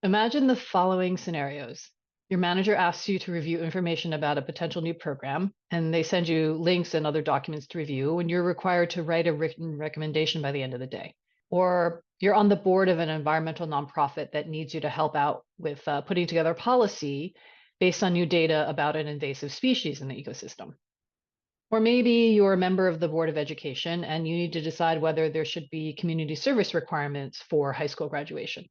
Imagine the following scenarios. Your manager asks you to review information about a potential new program, and they send you links and other documents to review, and you're required to write a written recommendation by the end of the day. Or you're on the board of an environmental nonprofit that needs you to help out with putting together a policy based on new data about an invasive species in the ecosystem. Or maybe you're a member of the Board of Education and you need to decide whether there should be community service requirements for high school graduation.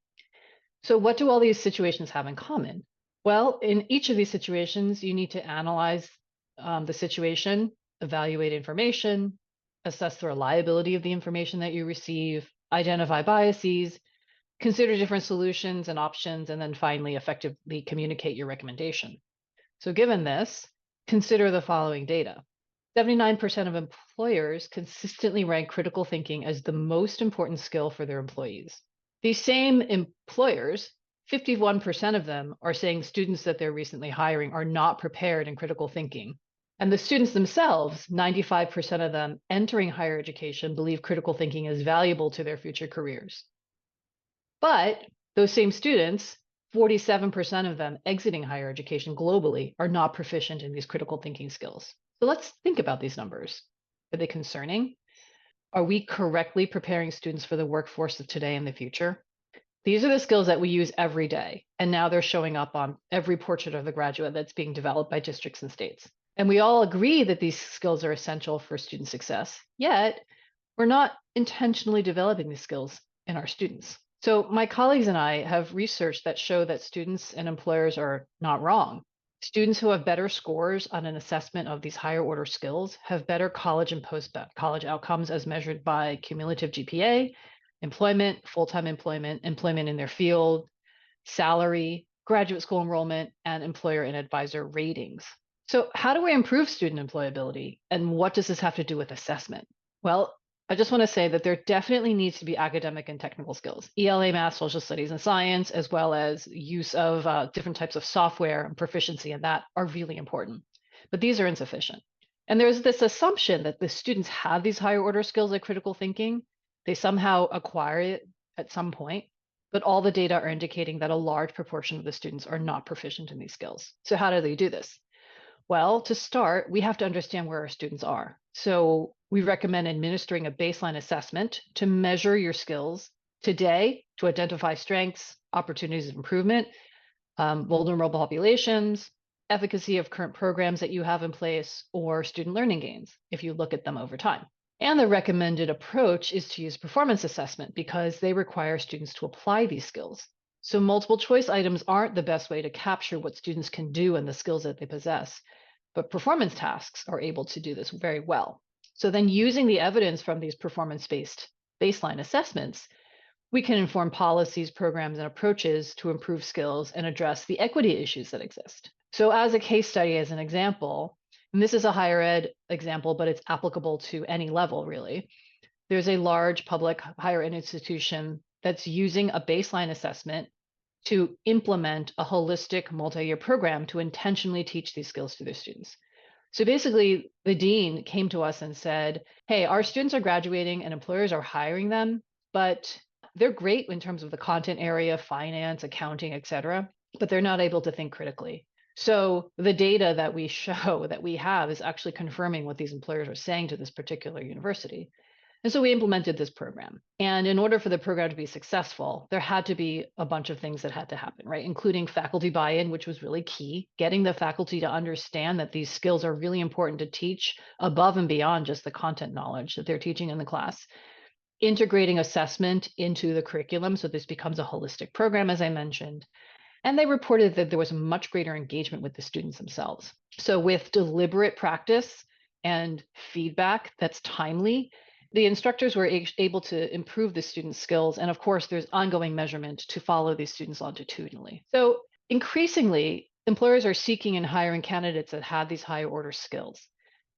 So, what do all these situations have in common? Well, in each of these situations, you need to analyze the situation, evaluate information, assess the reliability of the information that you receive, identify biases, consider different solutions and options, and then finally effectively communicate your recommendation. So, given this, consider the following data. 79% of employers consistently rank critical thinking as the most important skill for their employees. These same employers, 51% of them are saying students that they're recently hiring are not prepared in critical thinking. And the students themselves, 95% of them entering higher education believe critical thinking is valuable to their future careers. But those same students, 47% of them exiting higher education globally are not proficient in these critical thinking skills. So let's think about these numbers. Are they concerning? Are we correctly preparing students for the workforce of today and the future? These are the skills that we use every day, and now they're showing up on every portrait of the graduate that's being developed by districts and states. And we all agree that these skills are essential for student success, yet we're not intentionally developing these skills in our students. So my colleagues and I have research that show that students and employers are not wrong. Students who have better scores on an assessment of these higher order skills have better college and post-college outcomes as measured by cumulative GPA, employment, full-time employment, employment in their field, salary, graduate school enrollment, and employer and advisor ratings. So how do we improve student employability? And what does this have to do with assessment? Well, I just want to say that there definitely needs to be academic and technical skills, ELA, math, social studies, and science, as well as use of different types of software and proficiency in that are really important. But these are insufficient. And there's this assumption that the students have these higher order skills like critical thinking. They somehow acquire it at some point, but all the data are indicating that a large proportion of the students are not proficient in these skills. So how do they do this? Well, to start, we have to understand where our students are. So we recommend administering a baseline assessment to measure your skills today to identify strengths, opportunities of improvement, vulnerable populations, efficacy of current programs that you have in place, or student learning gains if you look at them over time. And the recommended approach is to use performance assessment because they require students to apply these skills. So multiple choice items aren't the best way to capture what students can do and the skills that they possess, but performance tasks are able to do this very well. So then using the evidence from these performance-based baseline assessments, we can inform policies, programs, and approaches to improve skills and address the equity issues that exist. So as a case study, as an example, and this is a higher ed example, but it's applicable to any level really. There's a large public higher ed institution that's using a baseline assessment to implement a holistic multi-year program to intentionally teach these skills to their students. So basically, the dean came to us and said, hey, our students are graduating and employers are hiring them, but they're great in terms of the content area, finance, accounting, et cetera, but they're not able to think critically. So the data that we show that we have is actually confirming what these employers are saying to this particular university. And so we implemented this program. And in order for the program to be successful, there had to be a bunch of things that had to happen, right? Including faculty buy-in, which was really key, getting the faculty to understand that these skills are really important to teach above and beyond just the content knowledge that they're teaching in the class. Integrating assessment into the curriculum so this becomes a holistic program, as I mentioned. And they reported that there was much greater engagement with the students themselves. So with deliberate practice and feedback that's timely, the instructors were able to improve the students' skills. And of course, there's ongoing measurement to follow these students longitudinally. So increasingly, employers are seeking and hiring candidates that have these higher order skills.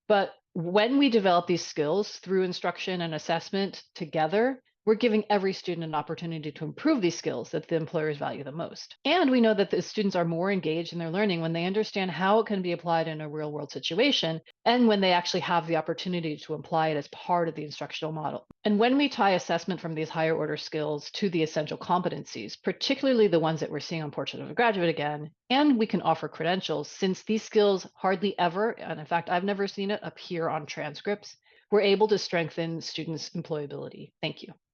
But when we develop these skills through instruction and assessment together, we're giving every student an opportunity to improve these skills that the employers value the most. And we know that the students are more engaged in their learning when they understand how it can be applied in a real world situation and when they actually have the opportunity to apply it as part of the instructional model. And when we tie assessment from these higher order skills to the essential competencies, particularly the ones that we're seeing on Portrait of a Graduate again, and we can offer credentials, since these skills hardly ever, and in fact, I've never seen it appear on transcripts, we're able to strengthen students' employability. Thank you.